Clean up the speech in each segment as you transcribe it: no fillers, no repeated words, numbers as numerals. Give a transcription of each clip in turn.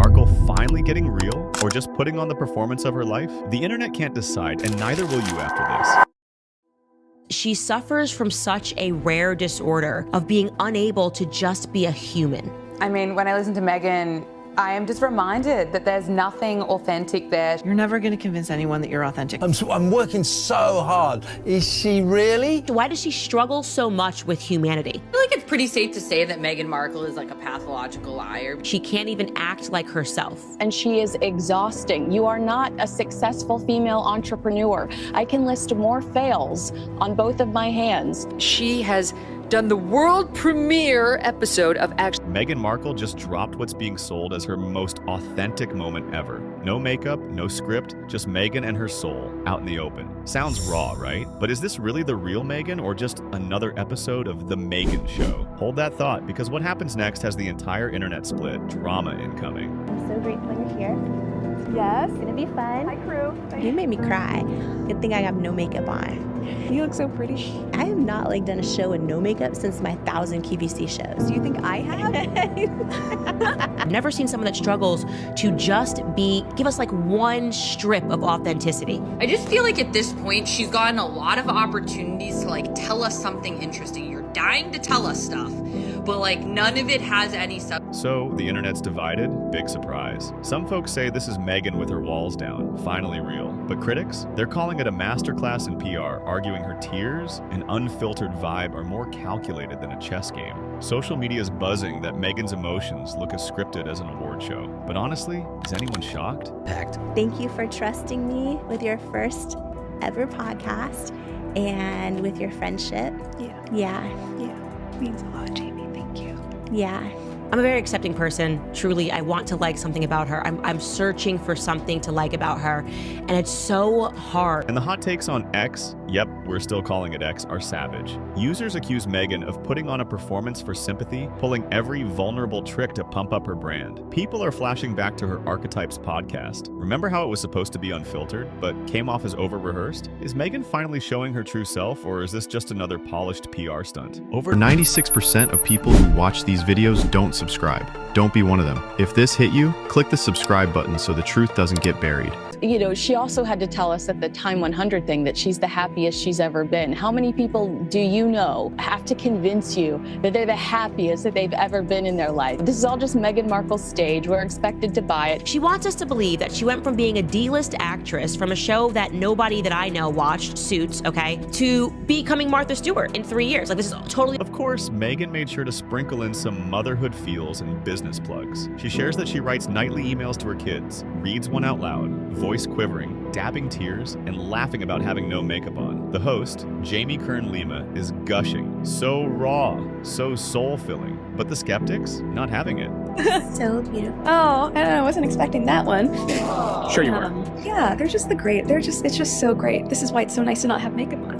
Markle finally getting real or just putting on the performance of her life? The internet can't decide, and neither will you after this. She suffers from such a rare disorder of being unable to just be a human. I mean, when I listen to Meghan, I am just reminded that there's nothing authentic there. You're never going to convince anyone that you're authentic. I'm working so hard. Is she really? Why does she struggle so much with humanity? I feel like it's pretty safe to say that Meghan Markle is like a pathological liar. She can't even act like herself. And she is exhausting. You are not a successful female entrepreneur. I can list more fails on both of my hands. She has done the world premiere episode of Meghan Markle just dropped what's being sold as her most authentic moment ever. No makeup, no script, just Meghan and her soul out in the open. Sounds raw, right? But is this really the real Meghan or just another episode of The Meghan Show? Hold that thought, because what happens next has the entire internet split. Drama incoming. I'm so grateful you're here. Yes. It's gonna be fun. Hi, crew. You made me cry. Good thing I have no makeup on. You look so pretty. I have not done a show with no makeup since my 1,000 QVC shows. Do you think I have? I've never seen someone that struggles to just give us like one strip of authenticity. I just feel like at this point, she's gotten a lot of opportunities to like tell us something interesting. You're dying to tell us stuff, but like none of it has any substance. So the internet's divided? Big surprise. Some folks say this is Meghan with her walls down, finally real. But critics? They're calling it a masterclass in PR, arguing her tears and unfiltered vibe are more calculated than a chess game. Social media is buzzing that Meghan's emotions look as scripted as an award show. But honestly, is anyone shocked? Thank you for trusting me with your first ever podcast and with your friendship. Yeah. Means a lot, Jamie. Thank you. Yeah. I'm a very accepting person. Truly, I want to like something about her. I'm searching for something to like about her, and it's so hard. And the hot takes on X, yep, we're still calling it X, are savage. Users accuse Meghan of putting on a performance for sympathy, pulling every vulnerable trick to pump up her brand. People are flashing back to her Archetypes podcast. Remember how it was supposed to be unfiltered, but came off as over-rehearsed? Is Meghan finally showing her true self, or is this just another polished PR stunt? Over 96% of people who watch these videos don't subscribe. Don't be one of them. If this hit you, click the subscribe button so the truth doesn't get buried. You know, she also had to tell us at the Time 100 thing that she's the happiest she's ever been. How many people do you know have to convince you that they're the happiest that they've ever been in their life? This is all just Meghan Markle's stage. We're expected to buy it. She wants us to believe that she went from being a D-list actress from a show that nobody that I know watched, Suits, okay, to becoming Martha Stewart in 3 years. Like, this is totally... Of course, Meghan made sure to sprinkle in some motherhood feels and business plugs. She shares that she writes nightly emails to her kids, reads one out loud, voice quivering, dabbing tears, and laughing about having no makeup on. The host, Jamie Kern Lima, is gushing. So raw, so soul-filling. But the skeptics, not having it. So beautiful. Oh, I don't know, I wasn't expecting that one. Sure you were. Yeah, it's just so great. This is why it's so nice to not have makeup on.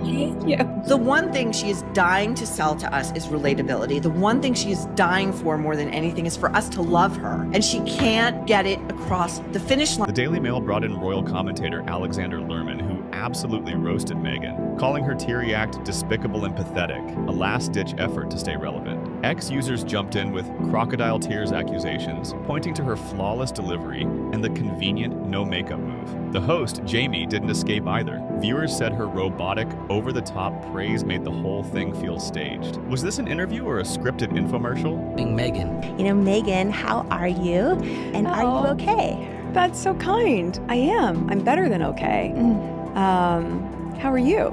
Thank you. The one thing she is dying to sell to us is relatability. The one thing she is dying for more than anything is for us to love her. And she can't get it across the finish line. The Daily Mail brought in royal commentator Alexander Lerman, who absolutely roasted Meghan, calling her teary act despicable and pathetic, a last-ditch effort to stay relevant. Ex-users jumped in with crocodile tears accusations, pointing to her flawless delivery and the convenient no-makeup move. The host, Jamie, didn't escape either. Viewers said her robotic, over-the-top praise made the whole thing feel staged. Was this an interview or a scripted infomercial? Meghan. You know, Meghan, how are you? And are you okay? That's so kind. I am. I'm better than okay. How are you?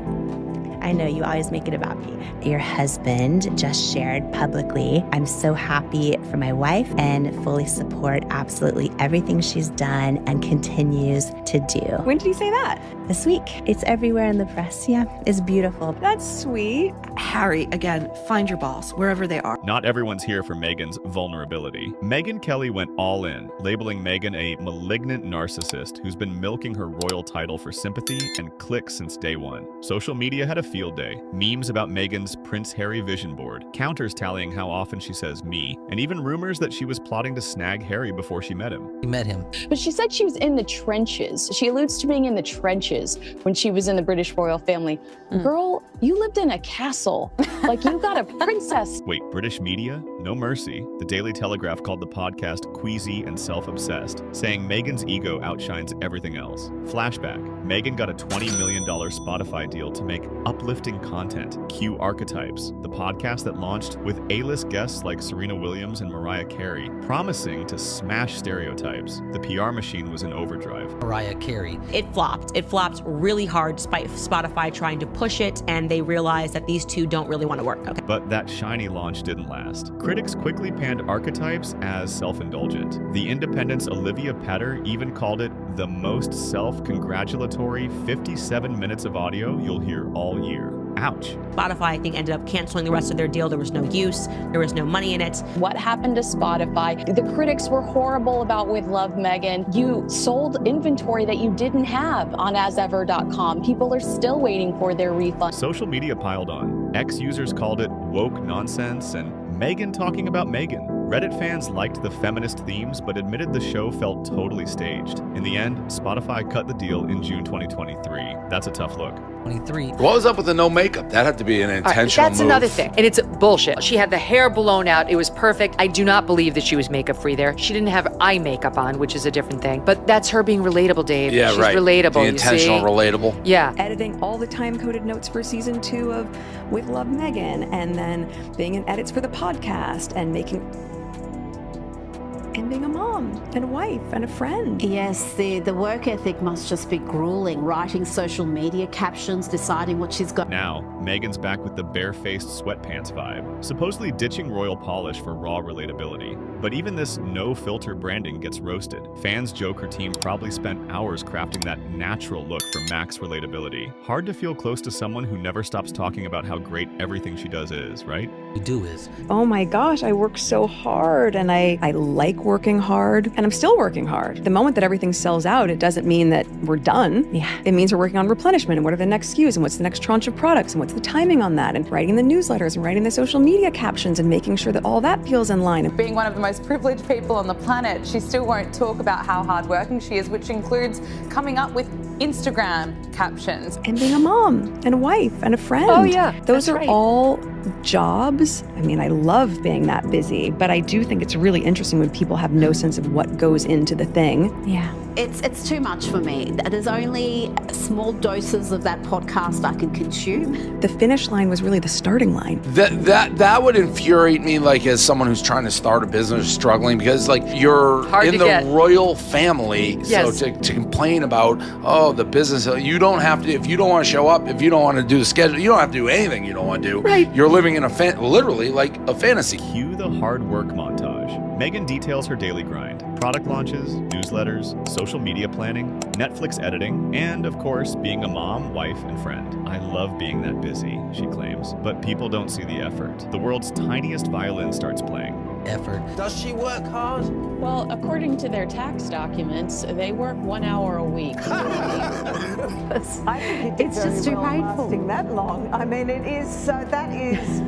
I know you always make it about me. Your husband just shared publicly, I'm so happy for my wife and fully support absolutely everything she's done and continues to do. When did he say that? This week. It's everywhere in the press. Yeah, it's beautiful. That's sweet. Harry, again, find your balls wherever they are. Not everyone's here for Meghan's vulnerability. Megyn Kelly went all in, labeling Meghan a malignant narcissist who's been milking her royal title for sympathy and clicks since day one. Social media had a field day. Memes about Meghan's Prince Harry vision board, counters tallying how often she says me, and even rumors that she was plotting to snag Harry before she met him. You met him. But she said she was in the trenches. She alludes to being in the trenches when she was in the British royal family. Girl, you lived in a castle. Like, you got a princess. Wait, British media? No mercy. The Daily Telegraph called the podcast queasy and self-obsessed, saying Meghan's ego outshines everything else. Flashback. Meghan got a $20 million Spotify deal to make uplifting content. Cue Archetypes, the podcast that launched with A-list guests like Serena Williams and Mariah Carey, promising to smash stereotypes. The PR machine was in overdrive. Mariah Carey. It flopped. It flopped really hard despite Spotify trying to push it, and they realized that these two don't really want to work. Okay. But that shiny launch didn't last. Critics quickly panned Archetypes as self-indulgent. The Independent's Olivia Petter even called it the most self-congratulatory 57 minutes of audio you'll hear all year. Ouch. Spotify, I think, ended up canceling the rest of their deal. There was no use. There was no money in it. What happened to Spotify? The critics were horrible about With Love, Meghan. You sold inventory that you didn't have on asever.com. People are still waiting for their refund. Social media piled on. Ex-users called it woke nonsense and Meghan talking about Meghan. Reddit fans liked the feminist themes, but admitted the show felt totally staged. In the end, Spotify cut the deal in June 2023. That's a tough look. 23. What was up with the no makeup? That had to be an intentional That's move. another thing. And it's bullshit. She had the hair blown out. It was perfect. I do not believe that she was makeup free there. She didn't have eye makeup on, which is a different thing. But that's her being relatable, Dave. Yeah, She's right. relatable, The intentional you see? relatable. Yeah. Editing all the time-coded notes for season 2 of With Love, Meghan, and then being in edits for the podcast and being a mom and a wife and a friend. Yes, the work ethic must just be grueling. Writing social media captions, deciding what she's got. Now, Meghan's back with the barefaced sweatpants vibe, supposedly ditching royal polish for raw relatability. But even this no-filter branding gets roasted. Fans joke her team probably spent hours crafting that natural look for max relatability. Hard to feel close to someone who never stops talking about how great everything she does is, right? We do is. Oh my gosh, I work so hard and I like working hard and I'm still working hard. The moment that everything sells out, it doesn't mean that we're done. Yeah. It means we're working on replenishment and what are the next SKUs and what's the next tranche of products and what's the timing on that and writing the newsletters and writing the social media captions and making sure that all that feels in line. Being one of the most privileged people on the planet, she still won't talk about how hardworking she is, which includes coming up with Instagram captions. And being a mom and a wife and a friend. Oh yeah, those are right. all jobs. I mean, I love being that busy, but I do think it's really interesting when people have no sense of what goes into the thing. Yeah. It's too much for me. There's only small doses of that podcast I can consume. The finish line was really the starting line. That would infuriate me, like, as someone who's trying to start a business, struggling, because, like, you're in the royal family. Yes. So to complain about, oh, the business, you don't have to, if you don't want to show up, if you don't want to do the schedule, you don't have to do anything you don't want to do. Right. You're living in literally like a fantasy. Cue the hard work montage. Meghan details her daily grind. Product launches, newsletters, social media planning, Netflix editing, and of course, being a mom, wife, and friend. I love being that busy, she claims, but people don't see the effort. The world's tiniest violin starts playing. Effort. Does she work hard? Well, according to their tax documents, they work 1 hour a week. It's just too painful. That long. I mean, it is, so that is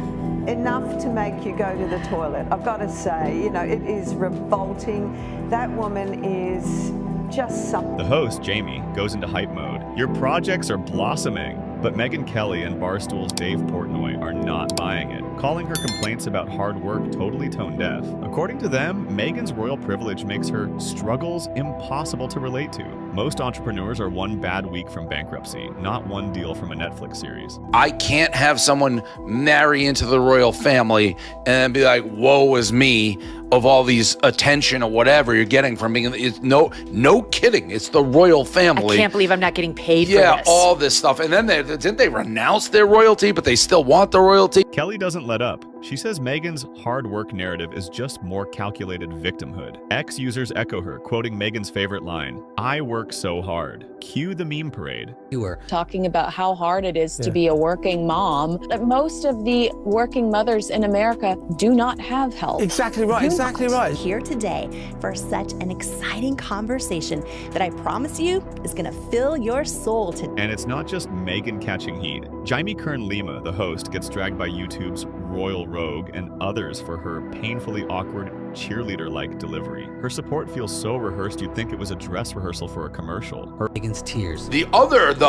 enough to make you go to the toilet. I've got to say, you know, it is revolting. That woman is just something. The host, Jamie, goes into hype mode. Your projects are blossoming. But Megyn Kelly and Barstool's Dave Portnoy are not buying it, calling her complaints about hard work totally tone deaf. According to them, Meghan's royal privilege makes her struggles impossible to relate to. Most entrepreneurs are one bad week from bankruptcy, not one deal from a Netflix series. I can't have someone marry into the royal family and be like, woe is me, of all these attention or whatever you're getting from being, it's no kidding. It's the royal family. I can't believe I'm not getting paid for this. Yeah, all this stuff. And then didn't they renounce their royalty, but they still want the royalty? Kelly doesn't let up. She says Meghan's hard work narrative is just more calculated victimhood. Ex-users echo her, quoting Meghan's favorite line, "I work so hard." Cue the meme parade. You were talking about how hard it is to be a working mom. Most of the working mothers in America do not have help. Exactly right, exactly right. Here today for such an exciting conversation that I promise you is going to fill your soul today. And it's not just Meghan catching heat. Jamie Kern Lima, the host, gets dragged by YouTube's royal rogue, and others for her painfully awkward cheerleader-like delivery. Her support feels so rehearsed you'd think it was a dress rehearsal for a commercial. Meghan's tears. The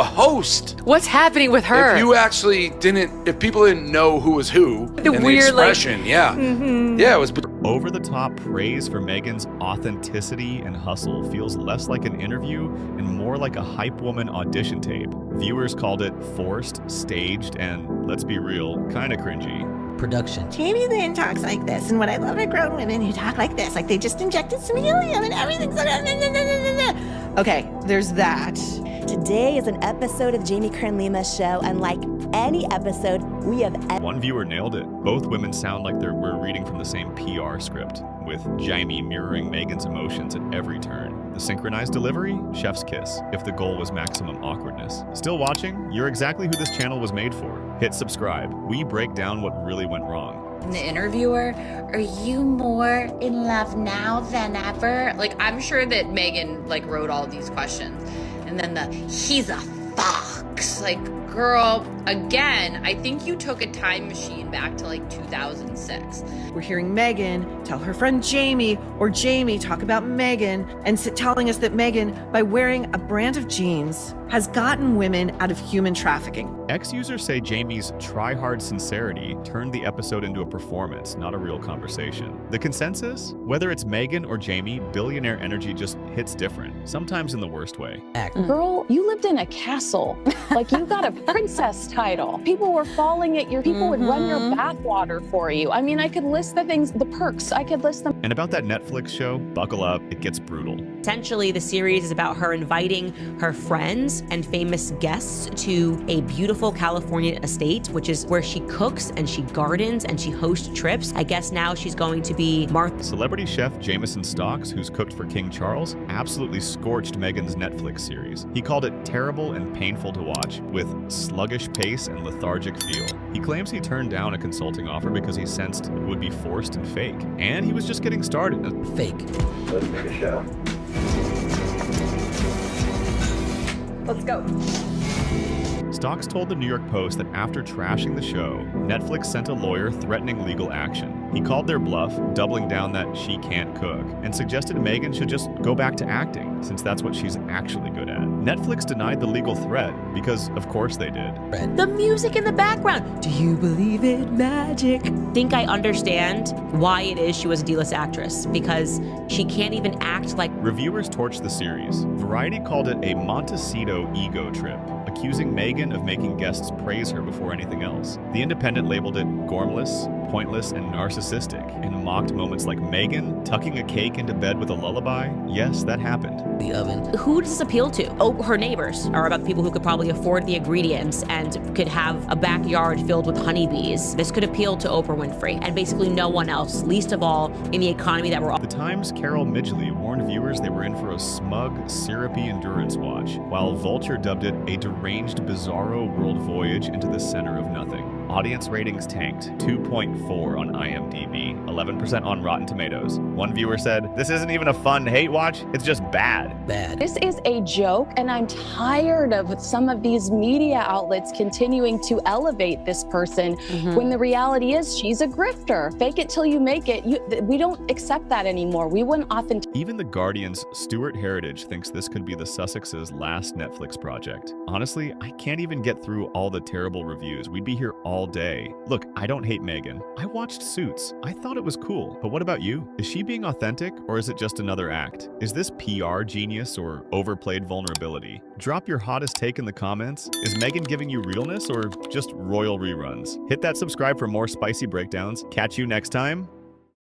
host. What's happening with her? If people didn't know who was who, The and weird, the expression, yeah, it was Over-the-top praise for Meghan's authenticity and hustle feels less like an interview and more like a hype woman audition tape. Viewers called it forced, staged, and, let's be real, kinda cringy. Production. Jamie Lynn talks like this, and what I love are grown women who talk like this, like they just injected some helium and everything's Okay, there's that. Today is an episode of Jamie Kern Lima Show, unlike any episode we have ever. One viewer nailed it. Both women sound like we're reading from the same PR script, with Jamie mirroring Meghan's emotions at every turn. The synchronized delivery? Chef's kiss, if the goal was maximum awkwardness. Still watching? You're exactly who this channel was made for. Hit subscribe. We break down what really went wrong. The interviewer, are you more in love now than ever? Like, I'm sure that Meghan wrote all these questions. And then he's a fox. Like, girl, again, I think you took a time machine back to 2006. We're hearing Meghan tell her friend Jamie, or Jamie talk about Meghan, and telling us that Meghan, by wearing a brand of jeans, has gotten women out of human trafficking. Ex-users say Jamie's try-hard sincerity turned the episode into a performance, not a real conversation. The consensus? Whether it's Meghan or Jamie, billionaire energy just hits different, sometimes in the worst way. Girl, you lived in a castle. Like, you got a princess title. People were falling at people would run your bathwater for you. I mean, I could list the things, the perks, I could list them. And about that Netflix show, buckle up, it gets brutal. Essentially, the series is about her inviting her friends and famous guests to a beautiful California estate, which is where she cooks and she gardens and she hosts trips. I guess now she's going to be Martha. Celebrity chef Jameson Stocks, who's cooked for King Charles, absolutely scorched Meghan's Netflix series. He called it terrible and painful to watch, with sluggish pace and lethargic feel. He claims he turned down a consulting offer because he sensed it would be forced and fake. And he was just getting started. Fake. Let's make a show. Let's go. Stocks told the New York Post that after trashing the show, Netflix sent a lawyer threatening legal action. He called their bluff, doubling down that she can't cook, and suggested Meghan should just go back to acting, since that's what she's actually good at. Netflix denied the legal threat, because of course they did. The music in the background. Do you believe in magic? I think I understand why it is she was a D-list actress, because she can't even act like... Reviewers torched the series. Variety called it a Montecito ego trip, accusing Meghan of making guests praise her before anything else. The Independent labeled it gormless, pointless, and narcissistic, and mocked moments like Meghan tucking a cake into bed with a lullaby. Yes, that happened. The oven. Who does this appeal to? Oh, her neighbors, or about the people who could probably afford the ingredients and could have a backyard filled with honeybees. This could appeal to Oprah Winfrey, and basically no one else, least of all in the economy that we're all... The Times' Carol Midgley warned viewers they were in for a smug, syrupy endurance watch, while Vulture dubbed it a deranged, bizarro world voyage into the center of nothing. Audience ratings tanked, 2.4 on IMDb, 11% on Rotten Tomatoes. One viewer said, "This isn't even a fun hate watch, it's just bad." Bad. This is a joke, and I'm tired of some of these media outlets continuing to elevate this person when the reality is she's a grifter. Fake it till you make it. We don't accept that anymore. We want authentic. Even The Guardian's Stuart Heritage thinks this could be the Sussexes' last Netflix project. Honestly, I can't even get through all the terrible reviews. We'd be here all day. Look, I don't hate Meghan. I watched Suits. I thought it was cool. But what about you? Is she being authentic, or is it just another act? Is this PR genius or overplayed vulnerability? Drop your hottest take in the comments. Is Meghan giving you realness or just royal reruns? Hit that subscribe for more spicy breakdowns. Catch you next time.